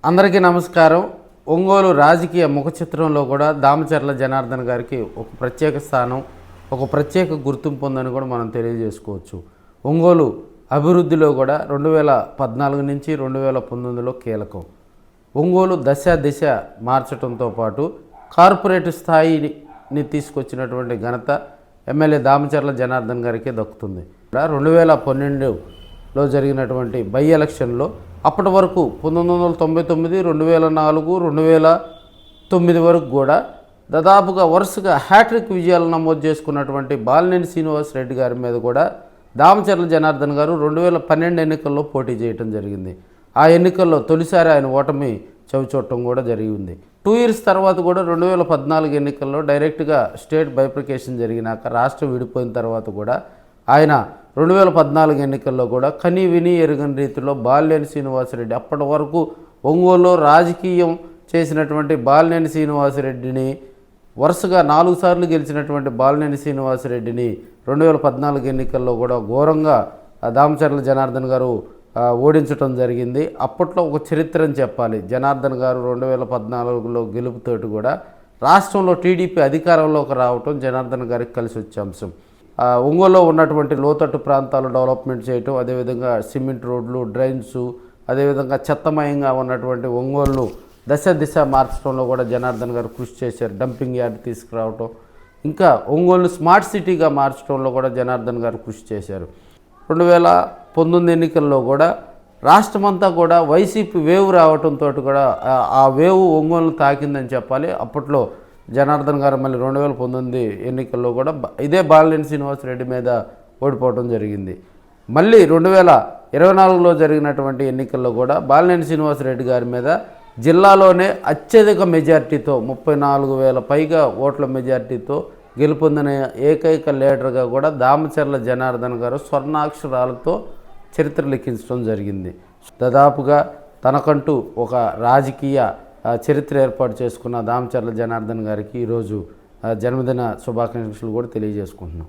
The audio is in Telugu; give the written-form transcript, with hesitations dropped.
అందరికీ నమస్కారం. ఒంగోలు రాజకీయ ముఖ చిత్రంలో కూడా దామచర్ల జనార్దన్ గారికి ఒక ప్రత్యేక స్థానం, ఒక ప్రత్యేక గుర్తింపు ఉందని కూడా మనం తెలియజేసుకోవచ్చు. ఒంగోలు అభివృద్ధిలో కూడా 2014 నుంచి 2019లో కీలకం. ఒంగోలు దిశ మార్చడంతో పాటు కార్పొరేట్ స్థాయిని తీసుకొచ్చినటువంటి ఘనత ఎమ్మెల్యే దామచర్ల జనార్దన్ గారికి దక్కుతుంది. 2012లో జరిగినటువంటి బై ఎలక్షన్లో అప్పటి వరకు 1999, 2004, 2009 వరకు కూడా దాదాపుగా వరుసగా హ్యాట్రిక్ విజయాలు నమోదు చేసుకున్నటువంటి బాలినేని శ్రీనివాసరెడ్డి గారి మీద కూడా దామచర్ల జనార్దన్ గారు 2012 ఎన్నికల్లో పోటీ చేయడం జరిగింది. ఆ ఎన్నికల్లో తొలిసారి ఆయన ఓటమి చవిచూడటం కూడా జరిగింది. 2 ఇయర్స్ తర్వాత కూడా 2014 ఎన్నికల్లో డైరెక్ట్గా స్టేట్ బైఫర్కేషన్ జరిగినాక రాష్ట్రం విడిపోయిన తర్వాత కూడా ఆయన 2014 ఎన్నికల్లో కూడా కని విని ఎరుగని రీతిలో బాలినేని శ్రీనివాసరెడ్డి, అప్పటి వరకు ఒంగోలులో రాజకీయం చేసినటువంటి బాలినేని శ్రీనివాసరెడ్డిని, వరుసగా 4 సార్లు గెలిచినటువంటి బాలినేని శ్రీనివాసరెడ్డిని 2014 ఎన్నికల్లో కూడా ఘోరంగా దామచర్ల జనార్దన్ గారు ఓడించడం జరిగింది. అప్పట్లో ఒక చరిత్ర అని చెప్పాలి. జనార్దన్ గారు 2014లో గెలుపుతోటి కూడా రాష్ట్రంలో టీడీపీ అధికారంలోకి రావటం జనార్దన్ గారికి కలిసి వచ్చే అంశం. ఒంగోలులో ఉన్నటువంటి లోతట్టు ప్రాంతాలు డెవలప్మెంట్ చేయటం, అదేవిధంగా సిమెంట్ రోడ్లు, డ్రైన్స్, అదేవిధంగా చెత్తమయంగా ఉన్నటువంటి ఒంగోలు దిశ మార్చడంలో కూడా జనార్దన్ గారు కృషి చేశారు. డంపింగ్ యార్డ్ తీసుకురావటం, ఇంకా ఒంగోలు స్మార్ట్ సిటీగా మార్చడంలో కూడా జనార్దన్ గారు కృషి చేశారు. 2019 ఎన్నికల్లో కూడా రాష్ట్రమంతా కూడా వైసీపీ వేవ్ రావడంతో కూడా ఆ వేవ్ ఒంగోలును తాకిందని చెప్పాలి. అప్పట్లో జనార్దన్ గారు మళ్ళీ 2019 ఎన్నికల్లో కూడా ఇదే బాలినేని శ్రీనివాసరెడ్డి మీద ఓడిపోవడం జరిగింది. మళ్ళీ 2024లో జరిగినటువంటి ఎన్నికల్లో కూడా బాలినేని శ్రీనివాసరెడ్డి గారి మీద జిల్లాలోనే అత్యధిక మెజార్టీతో 34,000 పైగా ఓట్ల మెజార్టీతో గెలుపొందిన ఏకైక లీడర్గా కూడా దామచర్ల జనార్దన్ గారు స్వర్ణాక్షరాలతో చరిత్ర లిఖించడం జరిగింది. దాదాపుగా తనకంటూ ఒక రాజకీయ చరిత్ర ఏర్పాటు చేసుకున్న దామచర్ల జనార్దన్ గారికి ఈరోజు జన్మదిన శుభాకాంక్షలు కూడా తెలియజేసుకుంటున్నాం.